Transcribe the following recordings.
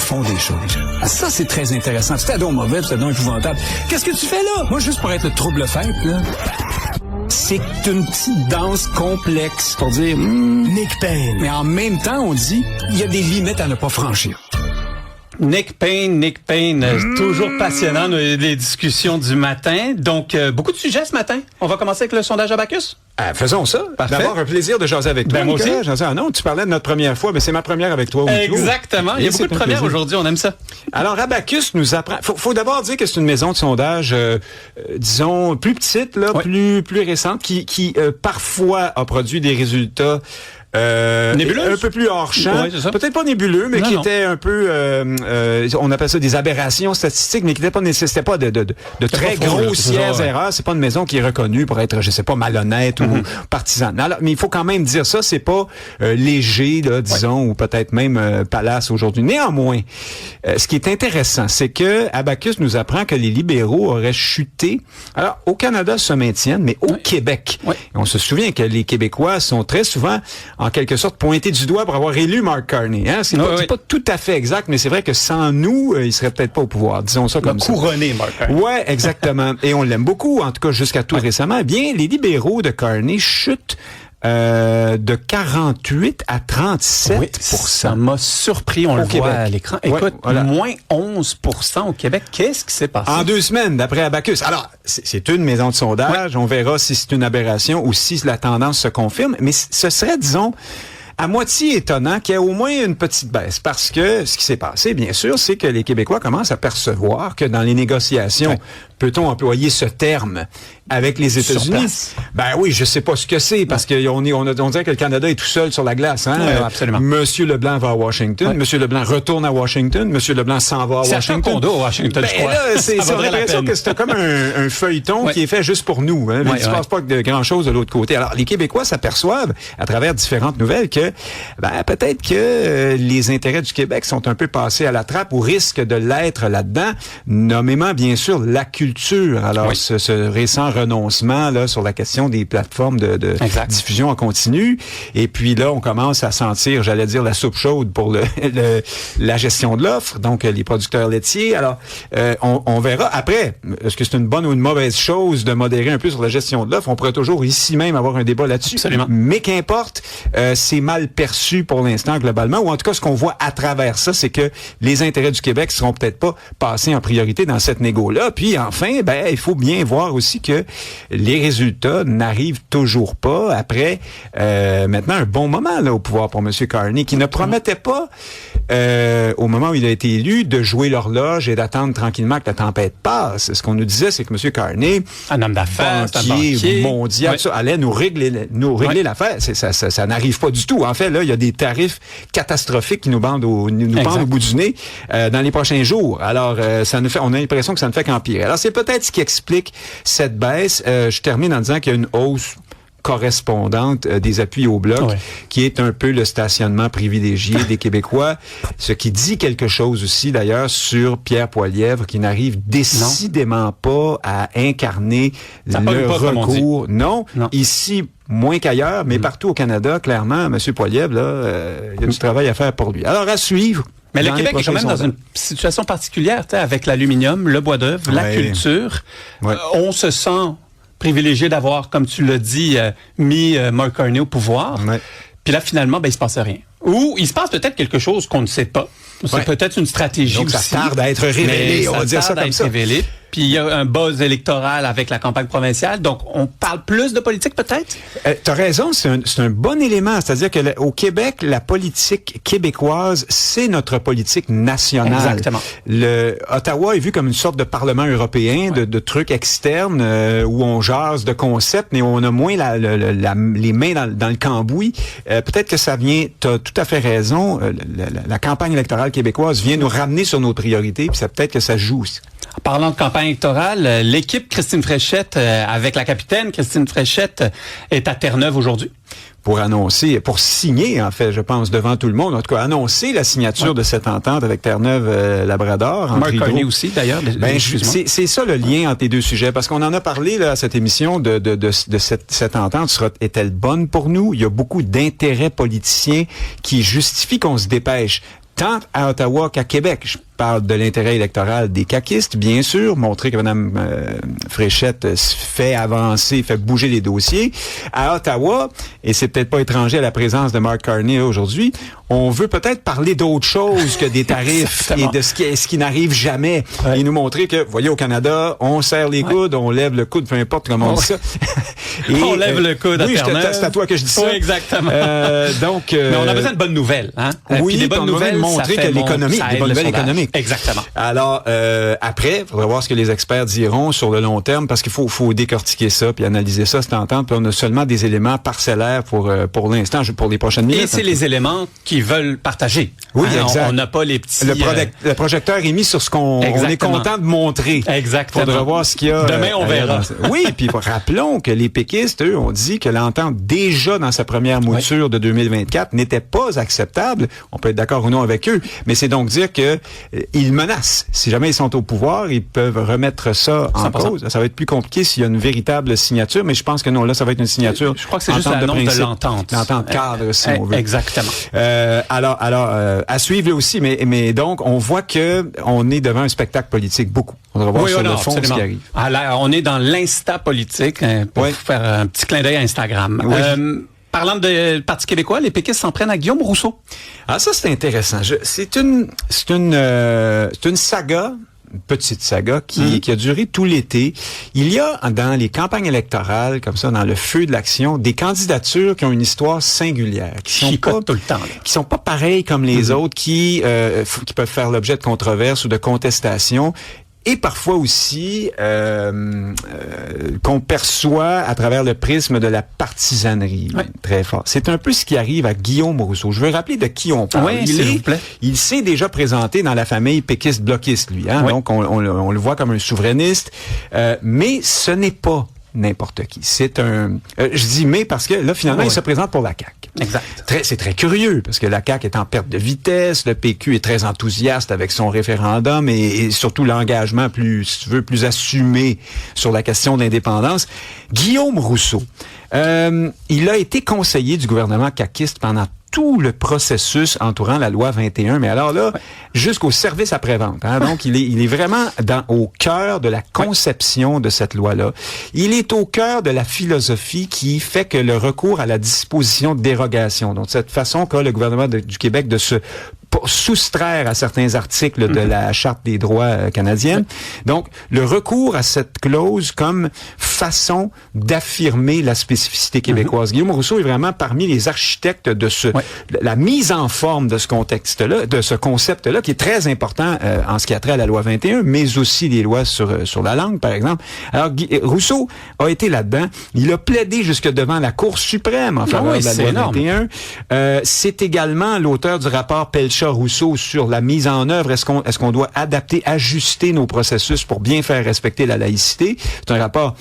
fond des choses. Ah, ça, c'est très intéressant. C'était donc mauvais, c'était donc épouvantable. Qu'est-ce que tu fais là? Moi, juste pour être le trouble-fête, là. C'est une petite danse complexe pour dire Nick Payne. Mais en même temps, on dit il y a des limites à ne pas franchir. Nick Payne, toujours passionnant les discussions du matin. Donc, beaucoup de sujets ce matin. On va commencer avec le sondage Abacus. Faisons ça. Parfait. D'abord, un plaisir de jaser avec toi. Moi aussi. Non, tu parlais de notre première fois, mais c'est ma première avec toi. Exactement. Il y a beaucoup de premières aujourd'hui. On aime ça. Alors, Abacus nous apprend. Faut d'abord dire que c'est une maison de sondage, disons, plus petite, là, plus récente, qui parfois a produit des résultats nébuleux, un peu plus hors champ, peut-être pas nébuleux, mais qui était un peu, on appelle ça des aberrations statistiques, mais qui n'était pas de très grossières erreurs. C'est pas une maison qui est reconnue pour être, je sais pas, malhonnête ou partisane. Alors, mais il faut quand même dire ça, c'est pas léger, là, disons, ou peut-être même palace aujourd'hui. Néanmoins, ce qui est intéressant, c'est que Abacus nous apprend que les libéraux auraient chuté. Alors, au Canada se maintiennent, mais au Québec. Et on se souvient que les Québécois sont très souvent en quelque sorte pointé du doigt pour avoir élu Mark Carney. Hein? C'est pas tout à fait exact, mais c'est vrai que sans nous, il serait peut-être pas au pouvoir. Disons ça comme ça. Couronné, Mark Carney. Ouais, exactement. Et on l'aime beaucoup, en tout cas jusqu'à tout récemment. Eh bien, les libéraux de Carney chutent de 48 à 37 Oui, ça m'a surpris, on le voit à l'écran. Écoute, moins 11 au Québec. Qu'est-ce qui s'est passé? En 2 semaines, d'après Abacus. Alors, c'est une maison de sondage. On verra si c'est une aberration ou si la tendance se confirme. Mais ce serait, disons, à moitié étonnant qu'il y ait au moins une petite baisse. Parce que ce qui s'est passé, bien sûr, c'est que les Québécois commencent à percevoir que dans les négociations, peut-on employer ce terme avec les États-Unis? Ben oui, je sais pas ce que c'est, parce qu'on dirait que le Canada est tout seul sur la glace, hein? Absolument. Monsieur Leblanc va à Washington, Monsieur Leblanc retourne à Washington, Monsieur Leblanc s'en va à Washington. C'est un condo à Washington, je crois. Là, c'est l'impression que c'est comme un feuilleton qui est fait juste pour nous, hein? Il se passe pas de grand-chose de l'autre côté. Alors, les Québécois s'aperçoivent, à travers différentes nouvelles, que peut-être que les intérêts du Québec sont un peu passés à la trappe ou risquent de l'être là-dedans, nommément, bien sûr, la culture. Alors, ce récent renoncement là sur la question des plateformes de diffusion en continu. Et puis là, on commence à sentir, j'allais dire, la soupe chaude pour la gestion de l'offre, donc les producteurs laitiers. Alors, on verra après, est-ce que c'est une bonne ou une mauvaise chose de modérer un peu sur la gestion de l'offre? On pourrait toujours ici même avoir un débat là-dessus. Absolument. Mais qu'importe, c'est mal perçu pour l'instant globalement, ou en tout cas, ce qu'on voit à travers ça, c'est que les intérêts du Québec seront peut-être pas passés en priorité dans cette négo-là. Puis enfin, il faut bien voir aussi que les résultats n'arrivent toujours pas après maintenant un bon moment là au pouvoir pour M. Carney, qui ne promettait pas au moment où il a été élu de jouer l'horloge et d'attendre tranquillement que la tempête passe. Ce qu'on nous disait, c'est que M. Carney, un homme d'affaires, banquier mondial, allait nous régler l'affaire. Ça n'arrive pas du tout. En fait, là, il y a des tarifs catastrophiques qui nous pendent au bout du nez dans les prochains jours. Alors, on a l'impression que ça ne fait qu'empirer. Alors, c'est peut-être ce qui explique cette baisse. Je termine en disant qu'il y a une hausse correspondante des appuis au bloc, qui est un peu le stationnement privilégié des Québécois, ce qui dit quelque chose aussi d'ailleurs sur Pierre Poilievre, qui n'arrive décidément pas à incarner le recours. Non, ici moins qu'ailleurs, mais partout au Canada, clairement, M. Poilievre, là, il y a du travail à faire pour lui. Alors, à suivre. Mais le Québec est quand même dans une situation particulière, avec l'aluminium, le bois d'œuvre, la culture. On se sent privilégié d'avoir, comme tu l'as dit, mis Mark Carney au pouvoir. Puis là, finalement, il se passe rien. Ou il se passe peut-être quelque chose qu'on ne sait pas. C'est peut-être une stratégie donc, aussi. Ça tarde à être révélé, on va dire ça comme ça. Révélé. Puis il y a un buzz électoral avec la campagne provinciale. Donc, on parle plus de politique peut-être? T'as raison, c'est un bon élément. C'est-à-dire que au Québec, la politique québécoise, c'est notre politique nationale. Exactement. Ottawa est vu comme une sorte de parlement européen, de trucs externes où on jase de concepts, mais on a moins les mains dans le cambouis. Peut-être que ça vient, t'as tout à fait raison, la campagne électorale québécoise vient nous ramener sur nos priorités, puis peut-être que ça joue aussi. En parlant de campagne électorale, l'équipe Christine Fréchette, avec la capitaine Christine Fréchette, est à Terre-Neuve aujourd'hui. Pour signer, en fait, je pense, devant tout le monde, en tout cas, annoncer la signature de cette entente avec Terre-Neuve-Labrador. Mark Carney aussi, d'ailleurs. C'est ça le lien entre les deux sujets, parce qu'on en a parlé là, à cette émission de cette entente. Est-elle bonne pour nous? Il y a beaucoup d'intérêts politiciens qui justifient qu'on se dépêche. tant à Ottawa qu'à Québec. Je parle de l'intérêt électoral des caquistes, bien sûr, montrer que Mme Fréchette fait avancer, fait bouger les dossiers. À Ottawa, et c'est peut-être pas étranger à la présence de Mark Carney aujourd'hui, on veut peut-être parler d'autre chose que des tarifs et de ce qui n'arrive jamais. Ouais. Et nous montrer que, voyez, au Canada, on serre les coudes, on lève le coude, peu importe comment on dit ça. Et, on lève le coude à Terre-Neuve. C'est à toi que je dis ça. Oui, exactement. Donc, mais on a besoin de bonnes nouvelles. Hein? Oui, des bonnes nouvelles, montrer que l'économie, des bonnes nouvelles économiques. Exactement. Alors, après, il faudra voir ce que les experts diront sur le long terme, parce qu'il faut décortiquer ça, puis analyser ça, cette entente. Puis on a seulement des éléments parcellaires pour l'instant, pour les prochaines minutes. Et c'est les éléments qu'ils veulent partager. Oui, exact. On n'a pas les petits... Le projecteur est mis sur ce qu'on est content de montrer. Exactement. Faudra voir ce qu'il y a. Demain, on verra. Oui, puis rappelons que les péquistes, eux, ont dit que l'entente, déjà dans sa première mouture de 2024, n'était pas acceptable. On peut être d'accord ou non avec eux, mais c'est donc dire que ils menacent. Si jamais ils sont au pouvoir, ils peuvent remettre ça en 100%. Cause. Ça va être plus compliqué s'il y a une véritable signature, mais je pense que non, là, ça va être une signature. Je crois que c'est juste l'annonce de l'entente. L'entente cadre, si on veut. Exactement. Alors, à suivre là aussi, mais donc, on voit que on est devant un spectacle politique, beaucoup. On va voir sur le fond ce qui arrive. Alors, on est dans l'insta politique, pour faire un petit clin d'œil à Instagram. Oui. Parlant de Parti québécois, les péquistes s'en prennent à Guillaume Rousseau. Ah, ça, c'est intéressant. C'est une saga, une petite saga qui a duré tout l'été. Il y a dans les campagnes électorales, comme ça, dans le feu de l'action, des candidatures qui ont une histoire singulière, qui sont pas pareilles comme les autres, qui peuvent faire l'objet de controverses ou de contestations. Et parfois aussi qu'on perçoit à travers le prisme de la partisanerie très fort. C'est un peu ce qui arrive à Guillaume Rousseau. Je veux rappeler de qui on parle. Il s'est déjà présenté dans la famille péquiste-bloquiste, lui. Hein? Donc, on le voit comme un souverainiste. Mais ce n'est pas n'importe qui. C'est un... je dis mais parce que là, finalement, il se présente pour la CAQ. Exact. C'est très curieux, parce que la CAQ est en perte de vitesse, le PQ est très enthousiaste avec son référendum et surtout l'engagement plus assumé sur la question d'indépendance. Guillaume Rousseau, il a été conseiller du gouvernement caquiste pendant tout le processus entourant la loi 21, mais alors là, jusqu'au service après-vente. Hein? Donc, il est vraiment au cœur de la conception de cette loi-là. Il est au cœur de la philosophie qui fait que le recours à la disposition de dérogation, donc cette façon qu'a le gouvernement du Québec de se soustraire à certains articles de la Charte des droits canadienne. Donc, le recours à cette clause comme façon d'affirmer la spécificité québécoise. Guillaume Rousseau est vraiment parmi les architectes de la mise en forme de ce contexte-là, de ce concept-là, qui est très important en ce qui a trait à la loi 21, mais aussi les lois sur la langue, par exemple. Alors, Rousseau a été là-dedans. Il a plaidé jusque devant la Cour suprême en faveur de la loi 21. C'est également l'auteur du rapport Pelcha-Rousseau sur la mise en œuvre. Est-ce qu'on doit adapter, ajuster nos processus pour bien faire respecter la laïcité? C'est un rapport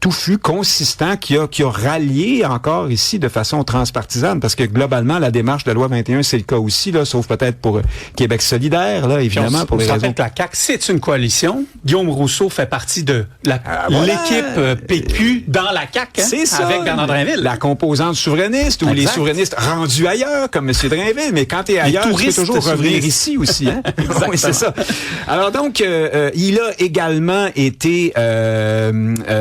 touffu, consistant, qui a rallié encore ici de façon transpartisane, parce que globalement, la démarche de la loi 21, c'est le cas aussi, là, sauf peut-être pour Québec solidaire, là, évidemment, pour les raisons... que la CAQ, c'est une coalition. Guillaume Rousseau fait partie de l'équipe PQ dans la CAQ, c'est ça, avec Bernard Drinville. La composante souverainiste, ou les souverainistes rendus ailleurs, comme M. Drinville, mais quand t'es ailleurs, tu peux toujours revenir ici aussi. Hein? Oui, c'est ça. Alors donc, il a également été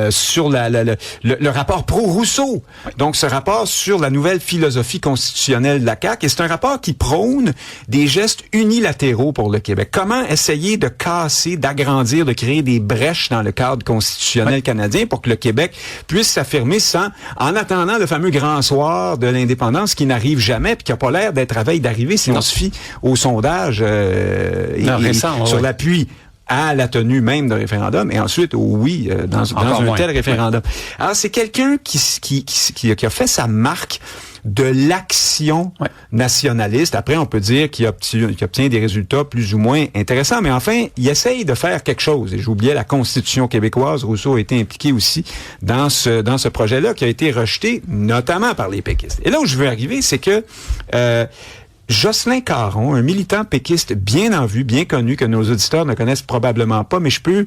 sur le rapport pro-Rousseau. Donc, ce rapport sur la nouvelle philosophie constitutionnelle de la CAQ, et c'est un rapport qui prône des gestes unilatéraux pour le Québec. Comment essayer de casser, d'agrandir, de créer des brèches dans le cadre constitutionnel canadien pour que le Québec puisse s'affirmer en attendant le fameux grand soir de l'indépendance qui n'arrive jamais puis qui n'a pas l'air d'être à veille d'arriver si on se fie au sondage sur l'appui à la tenue même de référendum et ensuite au oui dans un tel référendum. Alors, c'est quelqu'un qui a fait sa marque de l'action nationaliste. Après, on peut dire qu'il obtient des résultats plus ou moins intéressants, mais enfin, il essaye de faire quelque chose. Et j'oubliais la Constitution québécoise. Rousseau a été impliqué aussi dans ce projet-là qui a été rejeté notamment par les péquistes. Et là où je veux arriver, c'est que Jocelyn Caron, un militant péquiste bien en vue, bien connu, que nos auditeurs ne connaissent probablement pas, mais je peux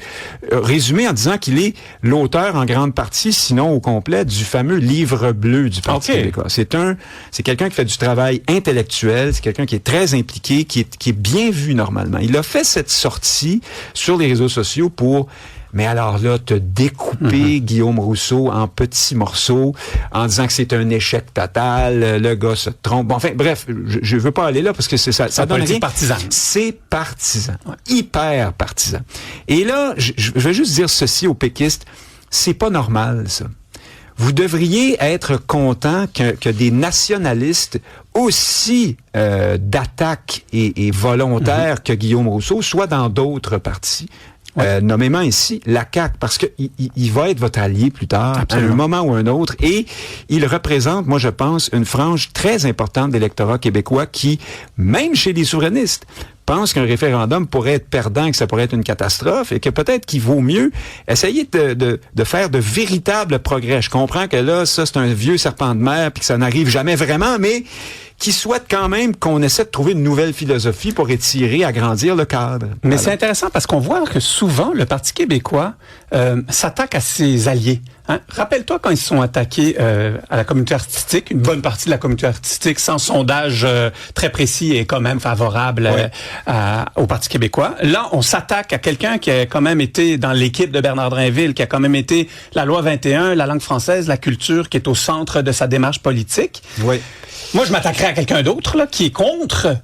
résumer en disant qu'il est l'auteur en grande partie, sinon au complet, du fameux livre bleu du Parti québécois. C'est quelqu'un qui fait du travail intellectuel, c'est quelqu'un qui est très impliqué, qui est bien vu normalement. Il a fait cette sortie sur les réseaux sociaux pour... Mais alors là, te découper Guillaume Rousseau en petits morceaux en disant que c'est un échec total, le gars se trompe. Bon, enfin, bref, je veux pas aller là parce que ça donne rien. C'est partisan. Ouais. Hyper partisan. Et là, je vais juste dire ceci aux péquistes. C'est pas normal, ça. Vous devriez être content que des nationalistes aussi d'attaque et volontaires que Guillaume Rousseau soient dans d'autres partis. Nommément ici, la CAQ, parce que il va être votre allié plus tard, Absolument. à un moment ou un autre, et il représente, moi je pense, une frange très importante d'électorat québécois qui, même chez les souverainistes, pense qu'un référendum pourrait être perdant, que ça pourrait être une catastrophe, et que peut-être qu'il vaut mieux essayer de faire de véritables progrès. Je comprends que là, ça c'est un vieux serpent de mer, puis que ça n'arrive jamais vraiment, mais qui souhaite quand même qu'on essaie de trouver une nouvelle philosophie pour étirer, agrandir le cadre. Mais voilà. C'est intéressant parce qu'on voit que souvent, le Parti québécois s'attaque à ses alliés. Hein? Rappelle-toi quand ils se sont attaqués à la communauté artistique, une bonne partie de la communauté artistique, sans sondage très précis, est quand même favorable au Parti québécois. Là, on s'attaque à quelqu'un qui a quand même été dans l'équipe de Bernard Drainville, qui a quand même été la loi 21, la langue française, la culture, qui est au centre de sa démarche politique. Oui. Moi, je m'attaquerais à quelqu'un d'autre là qui est contre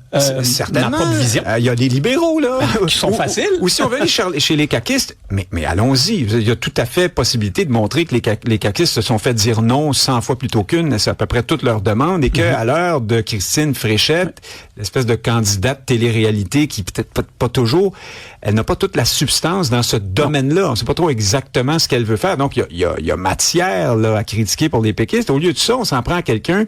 certainement. ma propre vision. Il y a des libéraux là qui sont faciles. Ou si on veut aller chez les caquistes, mais allons-y. Il y a tout à fait possibilité de montrer que les caquistes se sont fait dire non 100 fois plutôt qu'une. C'est à peu près toutes leurs demandes et que à l'heure de Christine Fréchette, l'espèce de candidate télé-réalité qui peut-être pas toujours, elle n'a pas toute la substance dans ce domaine-là. On ne sait pas trop exactement ce qu'elle veut faire. Donc il y a matière là à critiquer pour les péquistes. Au lieu de ça, on s'en prend à quelqu'un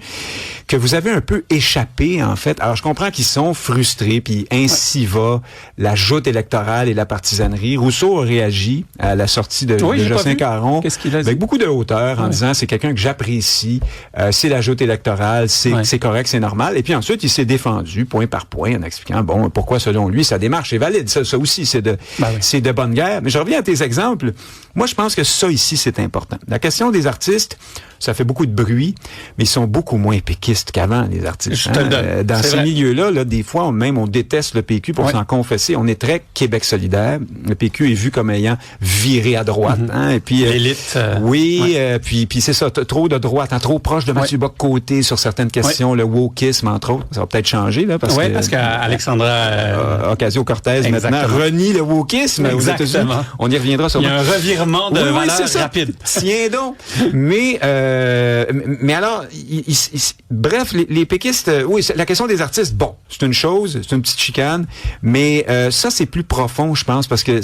que vous avez un peu échappé, en fait. Alors, je comprends qu'ils sont frustrés, puis ainsi va la joute électorale et la partisanerie. Rousseau a réagi à la sortie de Jocelyn Caron avec beaucoup de hauteur en disant c'est quelqu'un que j'apprécie, c'est la joute électorale, c'est correct, c'est normal. Et puis ensuite, il s'est défendu point par point en expliquant, bon, pourquoi selon lui, sa démarche est valide. Ça aussi, c'est de bonne guerre. Mais je reviens à tes exemples. Moi, je pense que ça ici, c'est important. La question des artistes, ça fait beaucoup de bruit, mais ils sont beaucoup moins péquistes qu'avant, les artistes. Je te le donne. Dans ces milieux-là, là, des fois, on déteste le PQ pour s'en confesser. On est très Québec solidaire. Le PQ est vu comme ayant viré à droite. Et puis l'élite. Puis c'est ça, trop de droite, trop proche de Mathieu Bock-Côté sur certaines questions, le wokisme, entre autres. Ça va peut-être changer, là, parce qu'Alexandra Ocasio-Cortez, maintenant, renie le wokisme aux États-Unis. On y reviendra sur. Il y a un revirement de valeur rapide. Tiens donc. Mais alors, bref, les péquistes, la question des artistes, bon, c'est une chose, c'est une petite chicane, mais ça, c'est plus profond, je pense, parce que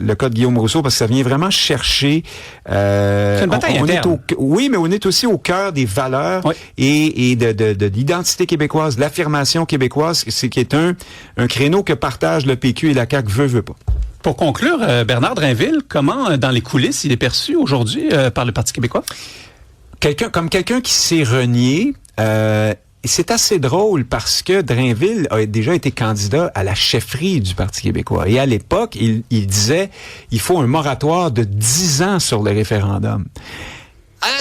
le cas de Guillaume Rousseau, parce que ça vient vraiment chercher... c'est une bataille interne. Oui, mais on est aussi au cœur des valeurs et de l'identité québécoise, de l'affirmation québécoise, c'est qui est un créneau que partagent le PQ et la CAQ veut pas. Pour conclure, Bernard Drainville, comment, dans les coulisses, il est perçu aujourd'hui par le Parti québécois? Quelqu'un qui s'est renié, c'est assez drôle parce que Drainville a déjà été candidat à la chefferie du Parti québécois. Et à l'époque, il disait, il faut un moratoire de 10 ans sur le référendum.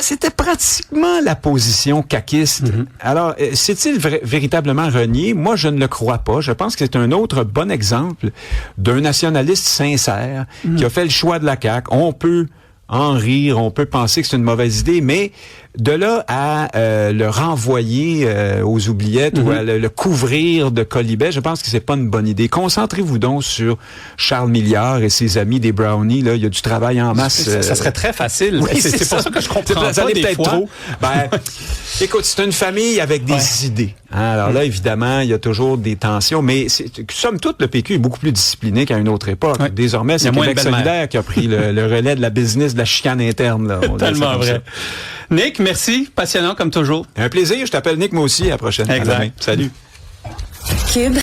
C'était pratiquement la position caquiste. Alors, s'est-il véritablement renié? Moi, je ne le crois pas. Je pense que c'est un autre bon exemple d'un nationaliste sincère qui a fait le choix de la CAQ. On peut en rire, on peut penser que c'est une mauvaise idée, mais de là à le renvoyer aux oubliettes ou à le couvrir de colibets, je pense que c'est pas une bonne idée. Concentrez-vous donc sur Charles Milliard et ses amis des Brownies. Là, il y a du travail en masse. Ça serait très facile. Oui, c'est pour ça que je comprends pas des fois. Trop. Écoute, c'est une famille avec des idées. Alors là, évidemment, il y a toujours des tensions, mais somme toute, le PQ est beaucoup plus discipliné qu'à une autre époque. Désormais, c'est Québec solidaire qui a pris le relais de la business, de la chicane interne. Là. Tellement vrai. Nick, merci. Passionnant comme toujours. Un plaisir. Je t'appelle Nick, moi aussi. À la prochaine. Exact. Salut. Cube